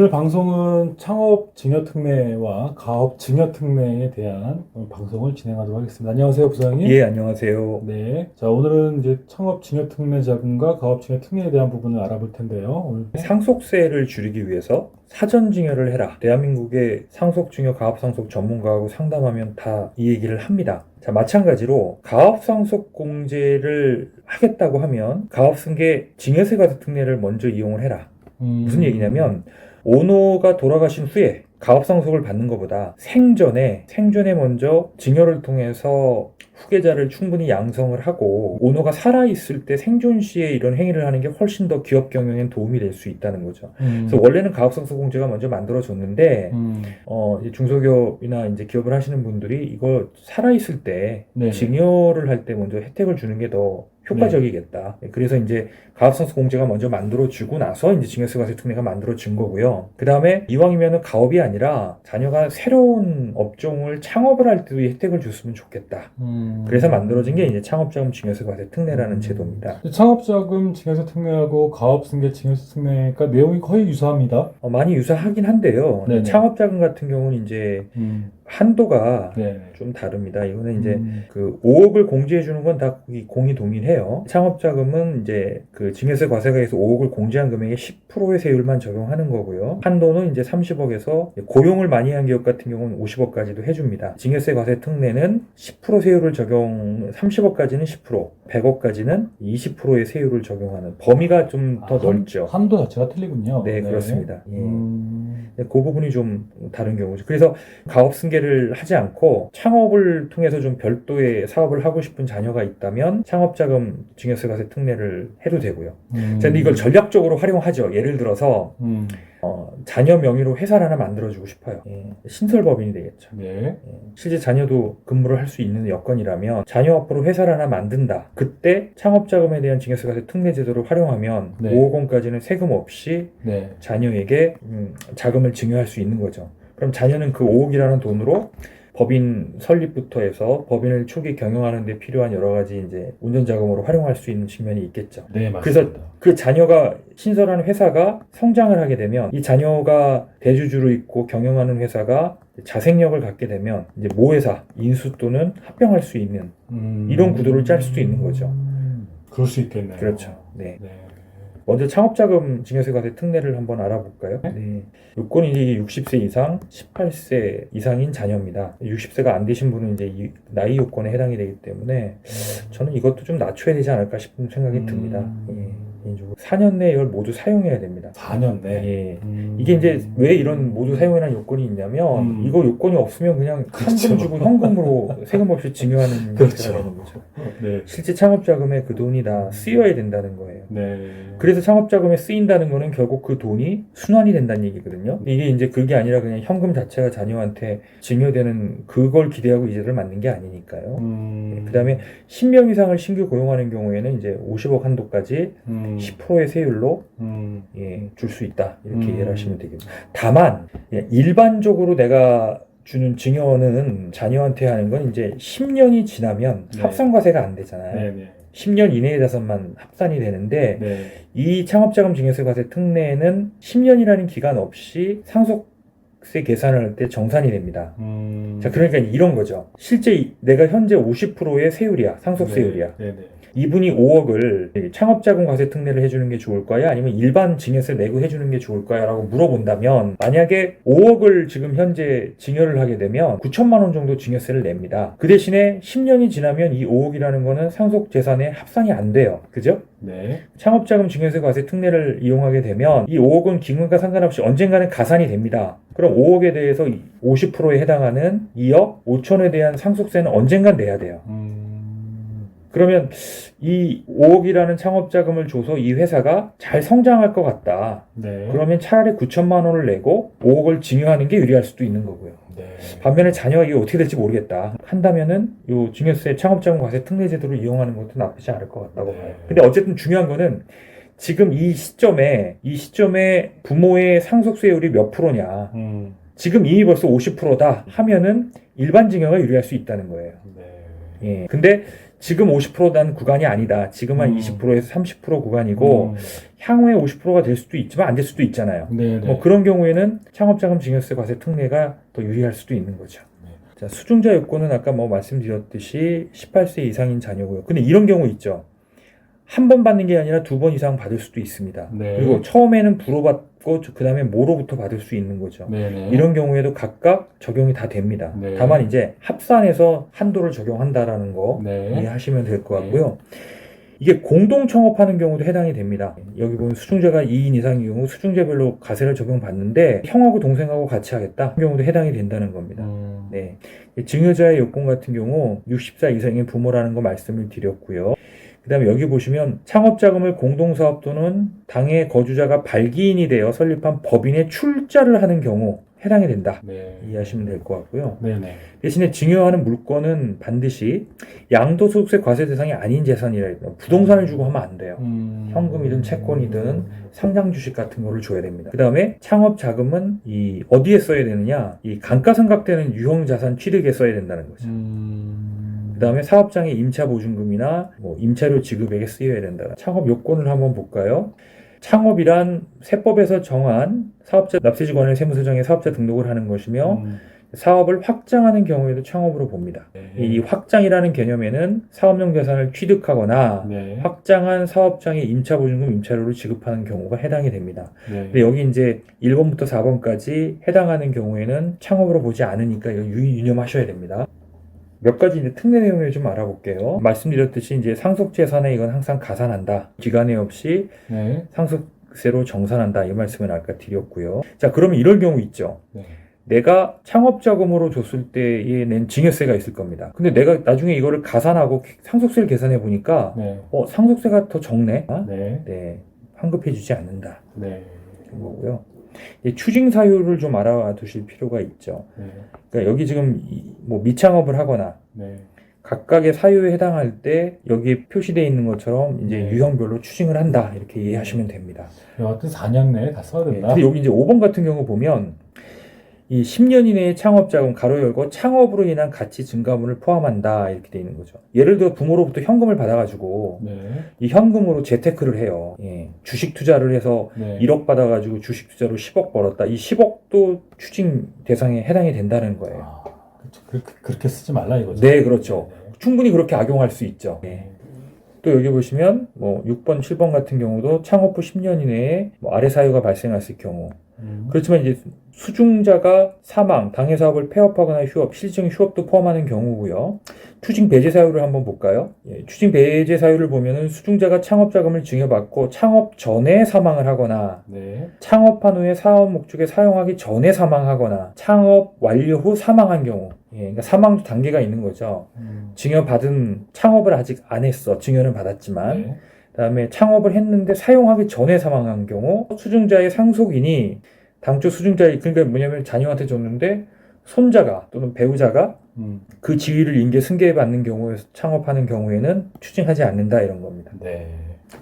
오늘 방송은 창업 증여특례와 가업 증여특례에 대한 방송을 진행하도록 하겠습니다. 안녕하세요, 부장님. 예, 안녕하세요. 네. 자, 오늘은 이제 창업 증여특례 자금과 가업 증여특례에 대한 부분을 알아볼 텐데요. 오늘 상속세를 줄이기 위해서 사전증여를 해라. 대한민국의 상속증여, 가업상속 전문가하고 상담하면 다 이 얘기를 합니다. 자, 마찬가지로 가업상속공제를 하겠다고 하면 가업승계 증여세과세특례를 먼저 이용을 해라. 무슨 얘기냐면 오너가 돌아가신 후에 가업상속을 받는 것보다 생전에 먼저 증여를 통해서 후계자를 충분히 양성을 하고 오너가 살아있을 때 생존 시에 이런 행위를 하는 게 훨씬 더 기업 경영에 도움이 될 수 있다는 거죠. 그래서 원래는 가업상속공제가 먼저 만들어졌는데 이제 중소기업이나 이제 기업을 하시는 분들이 이거 살아있을 때 네네. 증여를 할 때 먼저 혜택을 주는 게 더 효과적이겠다. 그래서 이제 가업상속공제가 먼저 만들어지고 나서 이제 증여세과세특례가 만들어진 거고요. 그 다음에 이왕이면은 가업이 아니라 자녀가 새로운 업종을 창업을 할 때도 이 혜택을 줬으면 좋겠다. 그래서 만들어진 게 이제 창업자금 증여세과세특례라는 제도입니다. 창업자금 증여세 특례하고 가업승계 증여세 특례가 내용이 거의 유사합니다. 많이 유사하긴 한데요. 네네. 창업자금 같은 경우는 이제 한도가 네. 좀 다릅니다. 이거는 이제 그 5억을 공제해 주는 건 다 공이 동일해요. 창업자금은 이제 그 증여세 과세가에서 5억을 공제한 금액의 10%의 세율만 적용하는 거고요. 한도는 이제 30억에서 고용을 많이 한 기업 같은 경우는 50억까지도 해줍니다. 증여세 과세 특례는 10% 세율을 적용, 30억까지는 10%, 100억까지는 20%의 세율을 적용하는 범위가 좀 더 넓죠. 한도 자체가 틀리군요. 네, 그렇습니다. 예. 그 부분이 좀 다른 경우죠. 그래서 가업승계를 하지 않고 창업을 통해서 좀 별도의 사업을 하고 싶은 자녀가 있다면 창업자금 증여세과세 특례를 해도 되고요. 저는 이걸 전략적으로 활용하죠. 예를 들어서 자녀 명의로 회사를 하나 만들어주고 싶어요. 신설법인이 되겠죠. 네. 실제 자녀도 근무를 할 수 있는 여건이라면 자녀 앞으로 회사를 하나 만든다. 그때 창업자금에 대한 증여세과세 특례 제도를 활용하면 네. 5억 원까지는 세금 없이 네. 자녀에게 자금을 증여할 수 있는 거죠. 그럼 자녀는 그 5억이라는 돈으로 법인 설립부터 해서 법인을 초기 경영하는 데 필요한 여러 가지 이제 운전 자금으로 활용할 수 있는 측면이 있겠죠. 네, 맞습니다. 그래서 그 자녀가 신설하는 회사가 성장을 하게 되면 이 자녀가 대주주로 있고 경영하는 회사가 자생력을 갖게 되면 이제 모회사 인수 또는 합병할 수 있는 이런 구도를 짤 수도 있는 거죠. 그럴 수 있겠네요. 그렇죠. 네. 네. 먼저 창업자금 증여세과세 특례를 한번 알아볼까요? 네. 요건이 이제 60세 이상, 18세 이상인 자녀입니다. 60세가 안 되신 분은 이제 이 나이 요건에 해당이 되기 때문에 저는 이것도 좀 낮춰야 되지 않을까 싶은 생각이 듭니다. 예. 개인적으로 4년 내에 이걸 모두 사용해야 됩니다. 4년 내. 예. 이게 이제 왜 이런 모두 사용이라는 요건이 있냐면 이거 요건이 없으면 그냥 현금 주고 현금으로 세금 없이 증여하는 그렇죠. 형태가 되는 거죠. 네. 실제 창업자금에 그 돈이 다 쓰여야 된다는 거예요. 네. 그래서 창업자금에 쓰인다는 거는 결국 그 돈이 순환이 된다는 얘기거든요. 이게 이제 그게 아니라 그냥 현금 자체가 자녀한테 증여되는 그걸 기대하고 이자를 맞는 게 아니니까요. 그 다음에 10명 이상을 신규 고용하는 경우에는 이제 50억 한도까지 10%의 세율로 줄 수 있다. 이렇게 이해를 하시면 되겠습니다. 다만 일반적으로 내가 주는 증여는 자녀한테 하는 건 이제 10년이 지나면 네. 합산과세가 안 되잖아요. 네. 10년 이내의 자산만 합산이 되는데 네. 이 창업자금 증여세과세 특례는 10년이라는 기간 없이 상속세 계산을 할 때 정산이 됩니다. 자, 그러니까 이런 거죠. 실제 내가 현재 50%의 세율이야. 상속세율이야. 네. 이분이 5억을 창업자금 과세 특례를 해주는 게 좋을 거야? 아니면 일반 증여세 내고 해주는 게 좋을 거야? 라고 물어본다면 만약에 5억을 지금 현재 증여를 하게 되면 9천만 원 정도 증여세를 냅니다. 그 대신에 10년이 지나면 이 5억이라는 거는 상속재산에 합산이 안 돼요. 그죠? 네. 창업자금 증여세 과세 특례를 이용하게 되면 이 5억은 기금과 상관없이 언젠가는 가산이 됩니다. 그럼 5억에 대해서 50%에 해당하는 2억 5천에 대한 상속세는 언젠간 내야 돼요. 그러면 이 5억이라는 창업자금을 줘서 이 회사가 잘 성장할 것 같다. 네. 그러면 차라리 9천만 원을 내고 5억을 증여하는 게 유리할 수도 있는 거고요. 네. 반면에 자녀가 이게 어떻게 될지 모르겠다 한다면은 요 증여세 창업자금 과세 특례 제도를 이용하는 것도 나쁘지 않을 것 같다고 봐요. 근데 어쨌든 중요한 거는 지금 이 시점에 부모의 상속세율이 몇 프로냐. 지금 이미 벌써 50%다 하면은 일반 증여가 유리할 수 있다는 거예요. 네. 예. 근데 지금 50%난 구간이 아니다. 지금 한 20%에서 30% 구간이고 향후에 50%가 될 수도 있지만 안 될 수도 있잖아요. 네네. 뭐 그런 경우에는 창업자금 증여세 과세 특례가 더 유리할 수도 있는 거죠. 자, 수중자 요건은 아까 뭐 말씀드렸듯이 18세 이상인 자녀고요. 근데 이런 경우 있죠. 한 번 받는 게 아니라 2번 이상 받을 수도 있습니다. 네. 그리고 처음에는 부로 받고 그 다음에 모로부터 받을 수 있는 거죠. 네네. 이런 경우에도 각각 적용이 다 됩니다. 네. 다만 이제 합산해서 한도를 적용한다라는 거 네. 이해하시면 될 것 같고요. 이게 공동 청업하는 경우도 해당이 됩니다. 여기 보면 수중자가 2인 이상의 경우 수중자별로 과세를 적용받는데 형하고 동생하고 같이 하겠다 그런 경우도 해당이 된다는 겁니다. 네. 증여자의 요건 같은 경우 60살 이상의 부모라는 거 말씀을 드렸고요. 그 다음에 여기 보시면 창업자금을 공동사업 또는 당의 거주자가 발기인이 되어 설립한 법인의 출자를 하는 경우 해당이 된다. 네. 이해하시면 될 것 같고요. 네네. 대신에 증여하는 물건은 반드시 양도소득세 과세 대상이 아닌 재산이라 해요. 부동산을 주고 하면 안 돼요. 현금이든 채권이든 상장 주식 같은 거를 줘야 됩니다. 그 다음에 창업 자금은 이 어디에 써야 되느냐? 이 감가상각되는 유형자산 취득에 써야 된다는 거죠. 그 다음에 사업장의 임차 보증금이나 뭐 임차료 지급액에 쓰여야 된다. 창업 요건을 한번 볼까요? 창업이란 세법에서 정한 사업자 납세지관의 세무서장에 사업자 등록을 하는 것이며 사업을 확장하는 경우에도 창업으로 봅니다. 네. 이 확장이라는 개념에는 사업용 자산을 취득하거나 네. 확장한 사업장의 임차보증금, 임차료를 지급하는 경우가 해당이 됩니다. 네. 근데 여기 이제 1번부터 4번까지 해당하는 경우에는 창업으로 보지 않으니까 이거 유념하셔야 됩니다. 몇 가지 이제 특례 내용을 좀 알아볼게요. 말씀드렸듯이 이제 상속재산에 이건 항상 가산한다. 기간에 없이 네. 상속세로 정산한다. 이 말씀을 아까 드렸고요. 자, 그러면 이럴 경우 있죠. 네. 내가 창업자금으로 줬을 때에 낸 증여세가 있을 겁니다. 근데 내가 나중에 이거를 가산하고 상속세를 계산해 보니까 네. 상속세가 더 적네. 네. 네, 환급해주지 않는다. 네. 그런 거고요. 추징 사유를 좀 알아두실 필요가 있죠. 네. 그러니까 여기 지금 뭐 미창업을 하거나 네. 각각의 사유에 해당할 때 여기 표시되어 있는 것처럼 이제 네. 유형별로 추징을 한다 이렇게 이해하시면 됩니다. 여하튼 4년 내에 다 써야 네, 된다. 근데 여기 이제 5번 같은 경우 보면 이 10년 이내의 창업자금 가로 열고 창업으로 인한 가치 증가분을 포함한다 이렇게 돼 있는 거죠. 예를 들어 부모로부터 현금을 받아가지고 네. 이 현금으로 재테크를 해요. 주식 투자를 해서 네. 1억 받아가지고 주식 투자로 10억 벌었다. 이 10억도 추징 대상에 해당이 된다는 거예요. 아, 그렇게 쓰지 말라 이거죠. 네, 그렇죠. 네. 충분히 그렇게 악용할 수 있죠. 네. 또 여기 보시면 뭐 6번, 7번 같은 경우도 창업 후 10년 이내에 뭐 아래 사유가 발생했을 경우 그렇지만 이제 수중자가 사망, 당해 사업을 폐업하거나 휴업, 실증 휴업도 포함하는 경우고요. 추징 배제 사유를 한번 볼까요? 추징 배제 사유를 보면은 수중자가 창업자금을 증여받고 창업 전에 사망을 하거나 네. 창업한 후에 사업 목적에 사용하기 전에 사망하거나 창업 완료 후 사망한 경우 그러니까 사망도 단계가 있는 거죠. 증여받은 창업을 아직 안 했어. 증여는 받았지만 네. 그다음에 창업을 했는데 사용하기 전에 사망한 경우 수중자의 상속인이 당초 수중자의 그러니까 뭐냐면 자녀한테 줬는데 손자가 또는 배우자가 그 지위를 인계 승계받는 경우에서 창업하는 경우에는 추징하지 않는다 이런 겁니다. 네.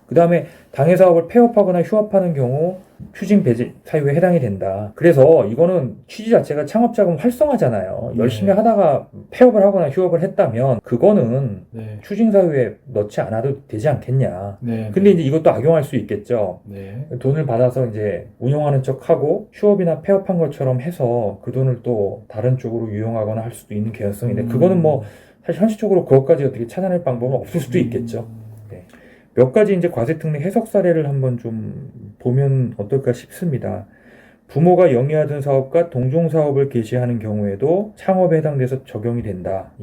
그 다음에 당해 사업을 폐업하거나 휴업하는 경우 추징 배제 사유에 해당이 된다. 그래서 이거는 취지 자체가 창업자금 활성화잖아요. 열심히 네. 하다가 폐업을 하거나 휴업을 했다면 그거는 네. 추징 사유에 넣지 않아도 되지 않겠냐. 네. 근데 이제 이것도 악용할 수 있겠죠. 네. 돈을 받아서 이제 운영하는 척하고 휴업이나 폐업한 것처럼 해서 그 돈을 또 다른 쪽으로 유용하거나 할 수도 있는 개연성인데 그거는 뭐 사실 현실적으로 그것까지 어떻게 찾아낼 방법은 없을 수도 있겠죠. 네. 몇 가지 이제 과세특례 해석 사례를 한번 좀 보면 어떨까 싶습니다. 부모가 영위하던 사업과 동종사업을 개시하는 경우에도 창업에 해당돼서 적용이 된다.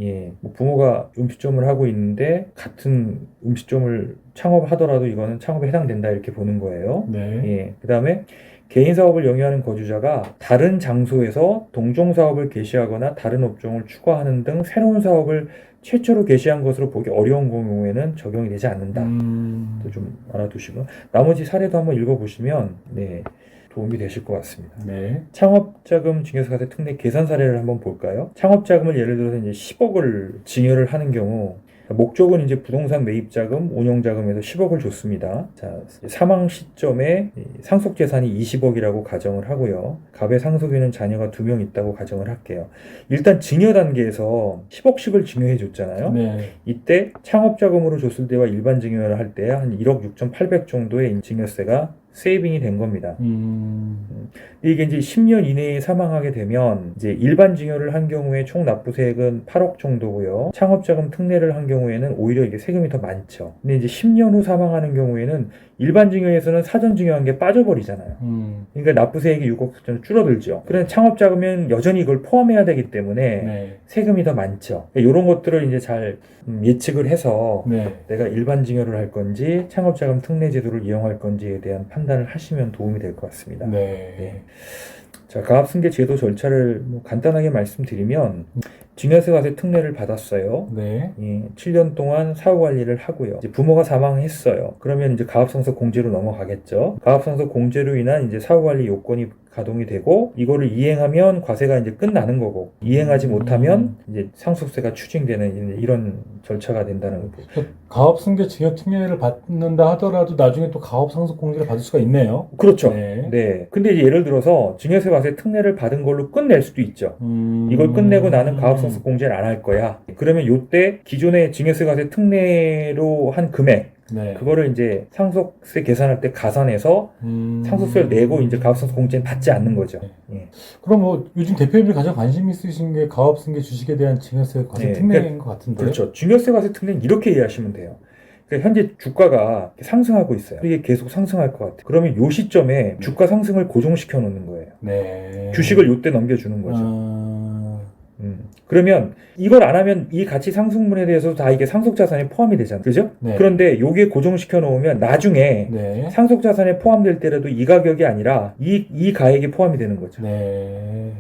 뭐 부모가 음식점을 하고 있는데 같은 음식점을 창업하더라도 이거는 창업에 해당된다 이렇게 보는 거예요. 네. 그 다음에 개인 사업을 영위하는 거주자가 다른 장소에서 동종사업을 개시하거나 다른 업종을 추가하는 등 새로운 사업을 최초로 개시한 것으로 보기 어려운 경우에는 적용이 되지 않는다. 좀 알아두시고 나머지 사례도 한번 읽어보시면 도움이 되실 것 같습니다. 네. 창업자금 증여세과세 특례 계산 사례를 한번 볼까요? 창업자금을 예를 들어서 이제 10억을 증여를 하는 경우 목적은 이제 부동산 매입자금, 운용자금에서 10억을 줬습니다. 자, 사망 시점에 상속재산이 20억이라고 가정을 하고요. 갑의 상속인은 자녀가 2명 있다고 가정을 할게요. 일단 증여 단계에서 10억씩을 증여해 줬잖아요. 네. 이때 창업자금으로 줬을 때와 일반 증여를 할 때 한 1억 6,800 정도의 증여세가 세이빙이 된 겁니다. 이게 이제 10년 이내에 사망하게 되면 이제 일반 증여를 한 경우에 총 납부세액은 8억 정도고요. 창업자금 특례를 한 경우에는 오히려 이게 세금이 더 많죠. 근데 이제 10년 후 사망하는 경우에는 일반 증여에서는 사전 증여한 게 빠져버리잖아요. 그러니까 납부세액이 6억 정도 줄어들죠. 그런데 창업자금은 여전히 이걸 포함해야 되기 때문에 네. 세금이 더 많죠. 이런 것들을 이제 잘 예측을 해서 네. 내가 일반 증여를 할 건지 창업자금 특례 제도를 이용할 건지에 대한 판단을 하시면 도움이 될 것 같습니다. 네. 자, 가압승계 제도 절차를 간단하게 말씀드리면 증여세 과세 특례를 받았어요. 네. 7년 동안 사후 관리를 하고요. 이제 부모가 사망했어요. 그러면 이제 가압상속 공제로 넘어가겠죠. 가압상속 공제로 인한 이제 사후 관리 요건이 가동이 되고 이거를 이행하면 과세가 이제 끝나는 거고 이행하지 못하면 이제 상속세가 추징되는 이런 절차가 된다는 거죠. 가업승계 증여 특례를 받는다 하더라도 나중에 또 가업상속 공제를 받을 수가 있네요. 그렇죠. 네. 네. 근데 이제 예를 들어서 증여세 과세 특례를 받은 걸로 끝낼 수도 있죠. 이걸 끝내고 나는 가업상속 공제를 안 할 거야. 그러면 요때 기존의 증여세 과세 특례로 한 금액 네. 그거를 이제 상속세 계산할 때 가산해서 상속세를 내고 이제 가업상속 공제는 받지 않는 거죠. 네. 그럼 뭐 요즘 대표님이 가장 관심 있으신 게 가업승계 주식에 대한 증여세 과세 네. 특례인 것 같은데. 그렇죠. 증여세 과세 특례는 이렇게 이해하시면 돼요. 그러니까 현재 주가가 상승하고 있어요. 이게 계속 상승할 것 같아요. 그러면 요 시점에 주가 상승을 고정시켜 놓는 거예요. 네. 주식을 요때 넘겨주는 거죠. 그러면 이걸 안 하면 이 가치 상승분에 대해서도 다 이게 상속자산에 포함이 되잖아요. 그죠? 네. 그런데 요게 고정시켜 놓으면 나중에 네. 상속자산에 포함될 때라도 이 가격이 아니라 이 가액이 포함이 되는 거죠. 네.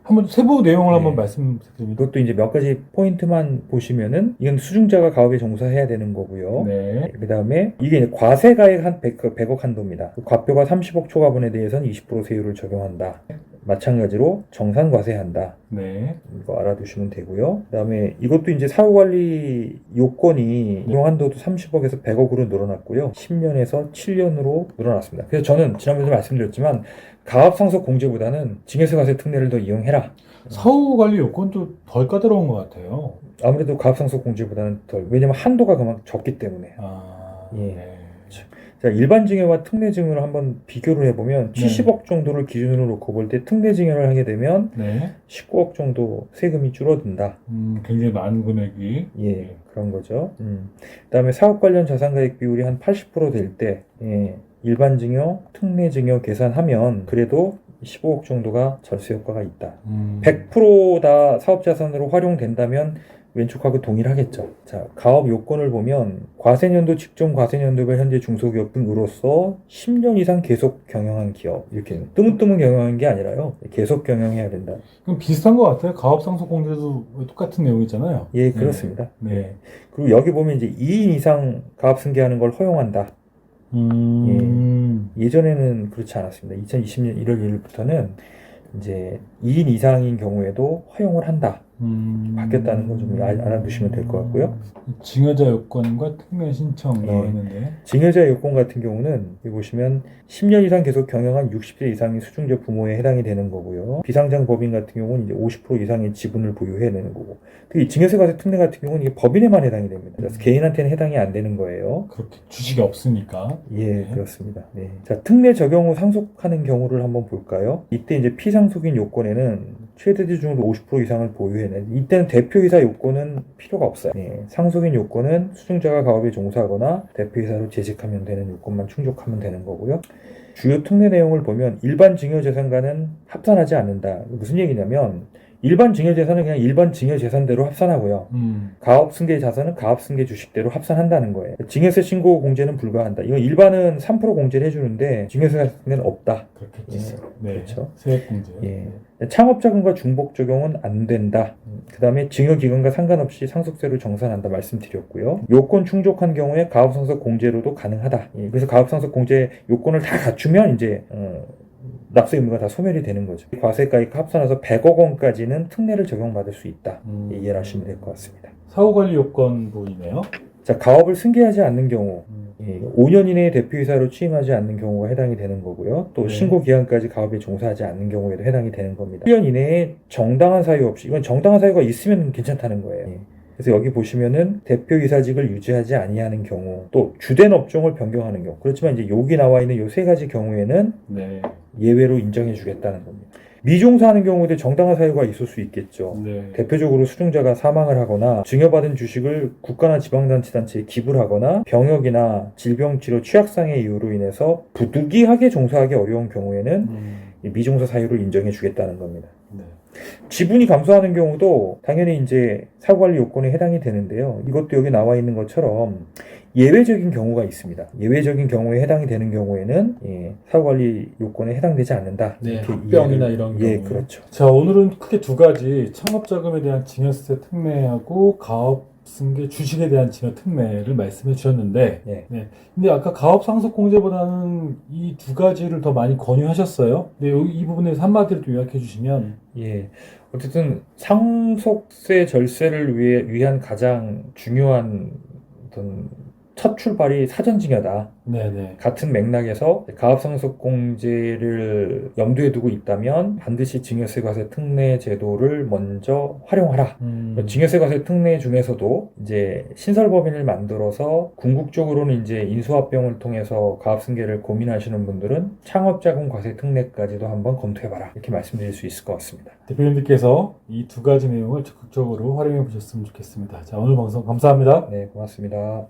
한번 세부 내용을 네. 한번 말씀드립니다. 이것도 이제 몇 가지 포인트만 보시면은 이건 수중자가 가업에 종사해야 되는 거고요. 네. 그 다음에 이게 이제 과세가액 한 100억 한도입니다. 과표가 30억 초과분에 대해서는 20% 세율을 적용한다. 마찬가지로 정산과세한다. 네. 이거 알아두시면 되고요. 그 다음에 이것도 이제 사후관리 요건이 이용 한도도 30억에서 100억으로 늘어났고요. 10년에서 7년으로 늘어났습니다. 그래서 저는 지난번에 말씀드렸지만 가압상속 공제보다는 증여세 과세 특례를 더 이용해라. 사후 관리 요건도 덜 까다로운 것 같아요. 아무래도 가압상속 공제보다는 덜. 왜냐면 한도가 그만큼 적기 때문에. 예. 네. 자, 일반 증여와 특례 증여를 한번 비교를 해보면 70억 정도를 기준으로 놓고 볼 때 특례 증여를 하게 되면 네. 19억 정도 세금이 줄어든다. 굉장히 많은 금액이. 예, 그런 거죠. 그다음에 사업 관련 자산가액 비율이 한 80% 될 때, 일반 증여, 특례 증여 계산하면 그래도 15억 정도가 절세 효과가 있다. 100% 다 사업 자산으로 활용된다면 왼쪽하고 동일하겠죠. 자, 가업 요건을 보면 과세년도 직전 과세년도별 현재 중소기업 등으로서 10년 이상 계속 경영한 기업 이렇게 뜨문뜨문 경영한 게 아니라요. 계속 경영해야 된다. 그럼 비슷한 것 같아요. 가업상속 공제도 똑같은 내용이잖아요. 예, 그렇습니다. 네. 그리고 여기 보면 이제 2인 이상 가업 승계하는 걸 허용한다. 예전에는 그렇지 않았습니다. 2020년 1월 1일부터는 이제 2인 이상인 경우에도 허용을 한다. 바뀌었다는 거 좀 알아두시면 될 것 같고요. 증여자 요건과 특례 신청 나와 있는데. 증여자 요건 같은 경우는 여기 보시면 10년 이상 계속 경영한 60세 이상의 수중자 부모에 해당이 되는 거고요. 비상장 법인 같은 경우는 이제 50% 이상의 지분을 보유해야 되는 거고. 특히 증여세 과세 특례 같은 경우는 이게 법인에만 해당이 됩니다. 그래서 개인한테는 해당이 안 되는 거예요. 그렇게 주식이 없으니까. 예, 네. 그렇습니다. 네. 자, 특례 적용 후 상속하는 경우를 한번 볼까요? 이때 이제 피상속인 요건에는 최대 비중으로 50% 이상을 보유해내. 이때는 대표이사 요건은 필요가 없어요. 네. 상속인 요건은 수중자가 가업에 종사하거나 대표이사로 재직하면 되는 요건만 충족하면 되는 거고요. 주요 특례 내용을 보면 일반 증여재산과는 합산하지 않는다. 무슨 얘기냐면 일반 증여재산은 그냥 일반 증여재산대로 합산하고요. 가업승계 자산은 가업승계 주식대로 합산한다는 거예요. 증여세 신고 공제는 불가한다. 이건 일반은 3% 공제를 해주는데 증여세 같은 데는 없다. 그렇겠지. 예, 네. 그렇죠. 세액 공제. 예. 창업자금과 중복 적용은 안 된다. 그 다음에 증여기간과 상관없이 상속세를 정산한다 말씀드렸고요. 요건 충족한 경우에 가업상속 공제로도 가능하다. 예. 그래서 가업상속 공제 요건을 다 갖추면 이제 납세 의무가 다 소멸이 되는 거죠. 과세가액 합산해서 100억 원까지는 특례를 적용받을 수 있다. 이해를 하시면 될 것 같습니다. 사후관리 요건 부분이네요. 자, 가업을 승계하지 않는 경우, 음. 5년 이내에 대표이사로 취임하지 않는 경우가 해당이 되는 거고요. 또 네. 신고 기한까지 가업에 종사하지 않는 경우에도 해당이 되는 겁니다. 1년 이내에 정당한 사유 없이, 이건 정당한 사유가 있으면 괜찮다는 거예요. 그래서 여기 보시면은 대표이사직을 유지하지 아니하는 경우, 또 주된 업종을 변경하는 경우. 그렇지만 이제 여기 나와 있는 요 세 가지 경우에는 네. 예외로 인정해 주겠다는 겁니다. 미종사하는 경우도 정당한 사유가 있을 수 있겠죠. 네. 대표적으로 수령자가 사망을 하거나 증여받은 주식을 국가나 지방자치단체에 기부를 하거나 병역이나 질병치료 취약상의 이유로 인해서 부득이하게 종사하기 어려운 경우에는 이 미종사 사유를 인정해 주겠다는 겁니다. 네. 지분이 감소하는 경우도 당연히 이제 사후관리 요건에 해당이 되는데요. 이것도 여기 나와 있는 것처럼 예외적인 경우가 있습니다. 예외적인 경우에 해당이 되는 경우에는 사후관리 요건에 해당되지 않는다. 네, 이렇게 합병이나 이해를- 이런 예, 경우에. 그렇죠. 자, 오늘은 크게 두 가지 창업자금에 대한 증여세 특례하고 가업승계 주식에 대한 증여 특례를 말씀해 주셨는데, 예. 네. 근데 아까 가업상속공제보다는 이 두 가지를 더 많이 권유하셨어요. 근데 이 부분에서 한마디로 좀 요약해 주시면, 예. 어쨌든 상속세 절세를 위한 가장 중요한 어떤 첫 출발이 사전증여다. 네네. 같은 맥락에서 가압상속공제를 염두에 두고 있다면 반드시 증여세과세 특례 제도를 먼저 활용하라. 증여세과세 특례 중에서도 이제 신설법인을 만들어서 궁극적으로는 이제 인수합병을 통해서 가압승계를 고민하시는 분들은 창업자금 과세 특례까지도 한번 검토해봐라. 이렇게 말씀드릴 수 있을 것 같습니다. 대표님들께서 이 두 가지 내용을 적극적으로 활용해 보셨으면 좋겠습니다. 자, 오늘 방송 감사합니다. 네, 고맙습니다.